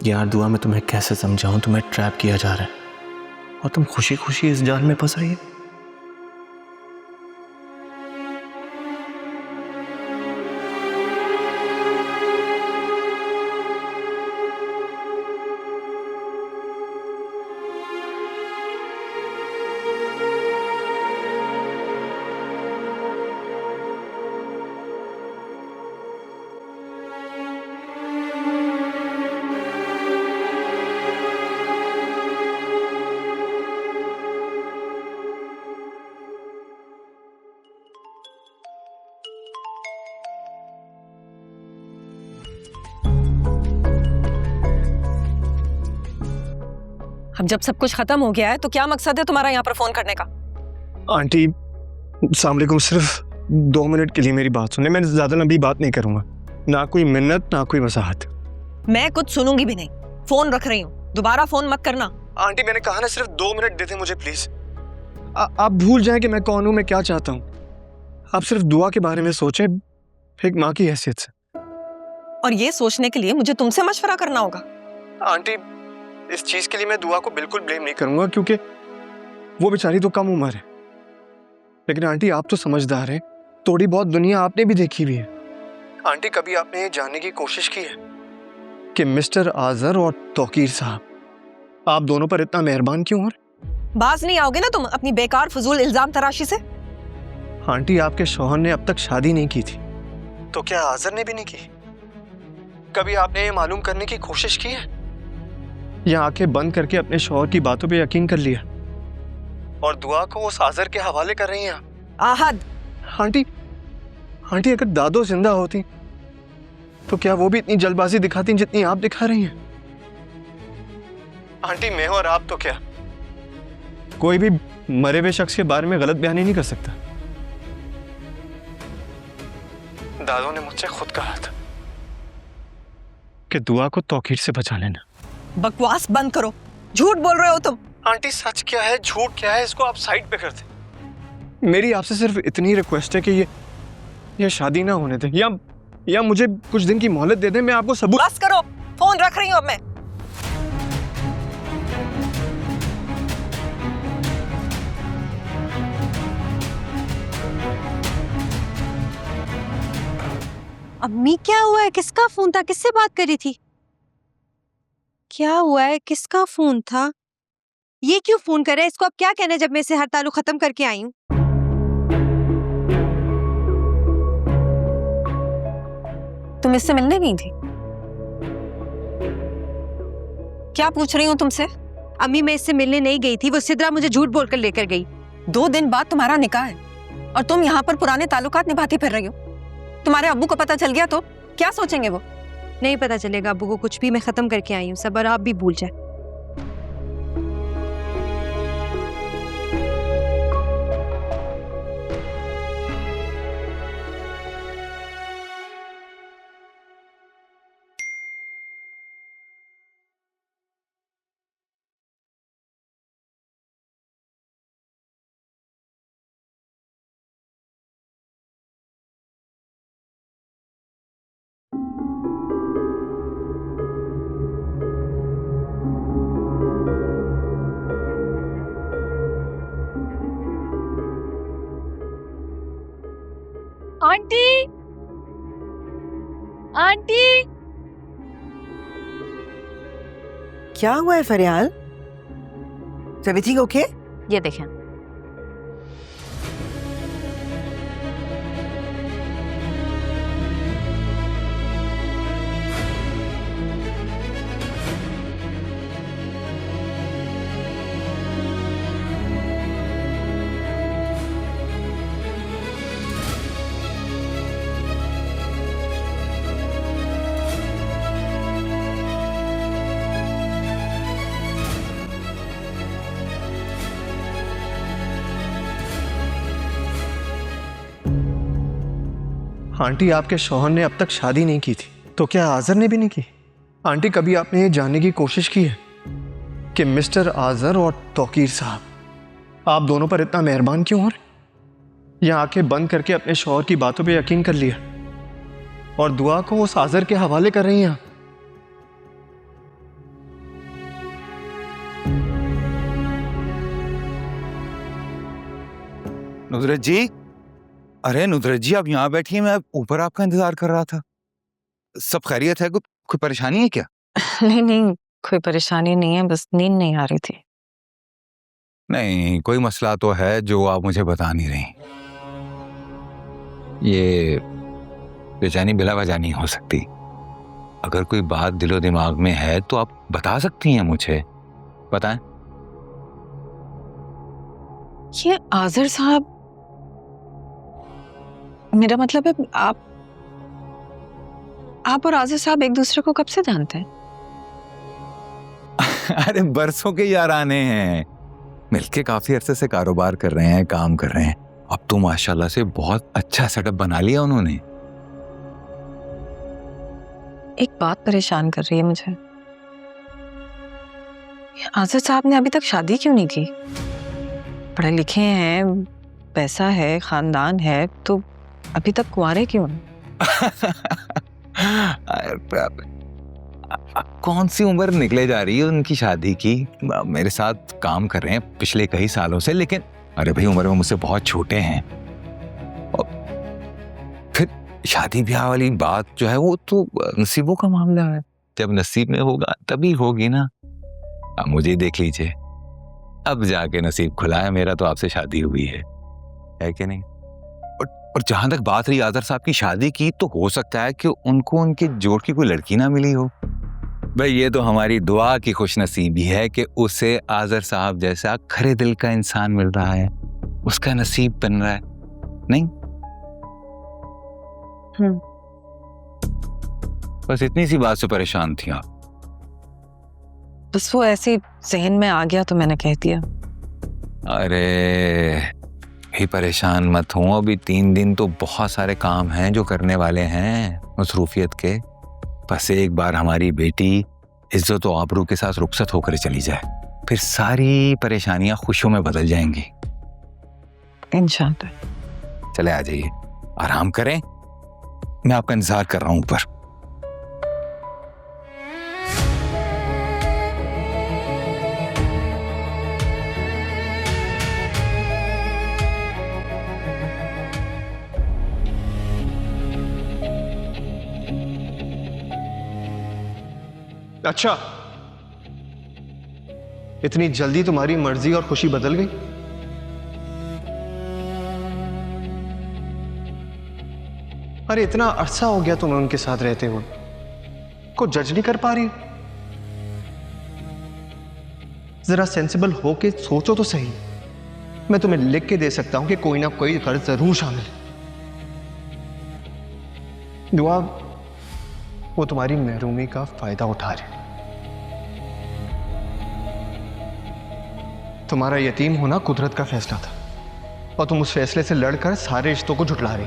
यार दुआ मैं तुम्हें कैसे समझाऊं, तुम्हें ट्रैप किया जा रहा है और तुम खुशी खुशी इस जाल में फंस रही है। अब जब सब कुछ खत्म हो गया है तो क्या मकसद है तुम्हारा यहाँ पर फोन करने का? आंटी अस्सलाम वालेकुम, सिर्फ 2 मिनट के लिए मेरी बात सुनिए। मैं ज्यादा लंबी बात नहीं करूंगा, ना कोई मिन्नत ना कोई वसाहत। मैं कुछ सुनूंगी भी नहीं, फोन रख रही हूँ, दोबारा फोन मत करना। आंटी मैंने कहा ना, सिर्फ 2 मिनट देते मुझे प्लीज। आप भूल जाएं कि मैं कौन हूं, मैं क्या चाहता हूँ। आप सिर्फ दुआ के बारे में सोचें, एक माँ की हैसियत से। और ये सोचने के लिए मुझे तुमसे मशवरा करना होगा? आंटी इस चीज के लिए मैं दुआ को बिल्कुल ब्लेम नहीं करूंगा, क्योंकि वो बेचारी तो कम उम्र है। लेकिन आंटी आप तो समझदार हैं, थोड़ी बहुत दुनिया आपने भी देखी हुई है। आंटी कभी आपने ये जानने की कोशिश की है कि मिस्टर आजर और तौकीर साहब आप दोनों पर इतना मेहरबान क्यों हो? बाज नहीं आओगे ना तुम अपनी बेकार फजूल इल्जाम तराशी से? आंटी आपके शौहर ने अब तक शादी नहीं की थी, तो क्या आजर ने भी नहीं की? कभी आपने ये मालूम करने की कोशिश की है, या आंखें बंद करके अपने शौहर की बातों पे यकीन कर लिया और दुआ को उस आजर के हवाले कर रही हैं? आहद, आंटी अगर दादो जिंदा होती तो क्या वो भी इतनी जल्दबाजी दिखाती जितनी आप दिखा रही हैं? आंटी मैं और आप तो क्या, कोई भी मरे हुए शख्स के बारे में गलत बयानी नहीं कर सकता। दादो ने मुझसे खुद कहा था कि दुआ को तौकीर से बचा लेना। बकवास बंद करो, झूठ बोल रहे हो तुम। आंटी सच क्या है झूठ क्या है, इसको आप साइड पे कर दें। मेरी आपसे सिर्फ इतनी रिक्वेस्ट है कि ये शादी ना होने दें, या मुझे कुछ दिन की मोहलत दे दें, मैं आपको सबूत। बस करो, फोन रख रही हूं अब मैं। अम्मी क्या हुआ है? किसका फोन था? किससे बात करी थी? क्या हुआ है? किसका फोन था? ये क्यों फोन कर रहा है? इसको अब क्या कहना है जब मैं इसे हर ताल्लुक खत्म करके आई हूँ? तुम इससे मिलने गई थी? क्या पूछ रही हूँ तुमसे? अम्मी मैं इससे मिलने नहीं गई थी, वो सिद्रा मुझे झूठ बोलकर लेकर गई। 2 दिन बाद तुम्हारा निकाह है और तुम यहाँ पर पुराने ताल्लुकात निभाती फिर रही हो। तुम्हारे अब्बू को पता चल गया तो क्या सोचेंगे वो? नहीं पता चलेगा अब्बू को कुछ भी, मैं खत्म करके आई हूँ सब, और आप भी भूल जाए। आंटी, आंटी, क्या हुआ है फरियाल? Everything okay? ये देखें। आंटी आपके शौहर ने अब तक शादी नहीं की थी, तो क्या आजर ने भी नहीं की? आंटी कभी आपने ये जानने की कोशिश की है कि मिस्टर आजर और तौकीर साहब आप दोनों पर इतना मेहरबान क्यों हो रहे? या आंखें बंद करके अपने शौहर की बातों पे यकीन कर लिया और दुआ को उस आजर के हवाले कर रही हैं? नुसरत जी, अरे नुसरत जी, आप यहाँ बैठिए, मैं ऊपर आपका इंतजार कर रहा था। सब खैरियत है? कोई परेशानी है क्या? नहीं नहीं, कोई परेशानी नहीं है, बस नींद नहीं आ रही थी। नहीं, कोई मसला तो है जो आप मुझे बता नहीं रही। ये बेचैनी बिला वजह नहीं हो सकती। अगर कोई बात दिलो दिमाग में है तो आप बता सकती हैं मुझे, बताएं। ये आज़र साहब, मेरा मतलब है आप और आज़र साहब एक दूसरे को कब से जानते हैं? अरे बरसों के याराने हैं, मिलके काफी अरसे से कारोबार कर रहे हैं, काम कर रहे हैं। अब तो माशाल्लाह से बहुत अच्छा सेटअप बना लिया उन्होंने। एक बात परेशान कर रही है मुझे, आज़र साहब ने अभी तक शादी क्यों नहीं की? पढ़े लिखे हैं, पैसा है, खानदान है, तो अभी तक कुंवारे क्यों हैं? कौन सी उम्र निकले जा रही है उनकी शादी की? मेरे साथ काम कर रहे हैं पिछले कई सालों से, लेकिन अरे भाई उम्र में मुझसे बहुत छोटे हैं। और फिर शादी ब्याह वाली बात जो है वो तो नसीबों का मामला है, जब नसीब में होगा तभी होगी ना। अब मुझे देख लीजिए, अब जाके नसीब खुला है मेरा, तो आपसे शादी हुई है कि नहीं? और जहां तक बात रही आज़र साहब की शादी की, तो हो सकता है कि उनको उनके जोड़ की कोई लड़की ना मिली हो। भाई ये तो हमारी दुआ की खुशनसीबी है कि उसे आज़र साहब जैसा खरे दिल का इंसान मिल रहा है, उसका नसीब बन रहा है, नहीं? बस इतनी सी बात से परेशान थी आप? बस वो ऐसे जहन में आ गया तो मैंने कह दिया। अरे ही परेशान मत हो, अभी 3 दिन तो बहुत सारे काम हैं जो करने वाले हैं मसरूफियत के। बस एक बार हमारी बेटी इज्जत और आबरू के साथ रुखसत होकर चली जाए, फिर सारी परेशानियां खुशियों में बदल जाएंगी इंशाअल्लाह। चले आ जाइए, आराम करें, मैं आपका इंतजार कर रहा हूं ऊपर। अच्छा, इतनी जल्दी तुम्हारी मर्जी और खुशी बदल गई? अरे इतना अरसा हो गया तुम्हें उनके साथ रहते हुए, को जज नहीं कर पा रही? जरा सेंसिबल होके सोचो तो सही। मैं तुम्हें लिख के दे सकता हूं कि कोई ना कोई कर्ज जरूर शामिल है। दुआ वो तुम्हारी महरूमी का फायदा उठा रहे। तुम्हारा यतीम होना कुदरत का फैसला था और तुम उस फैसले से लड़कर सारे रिश्तों को झुठला रही।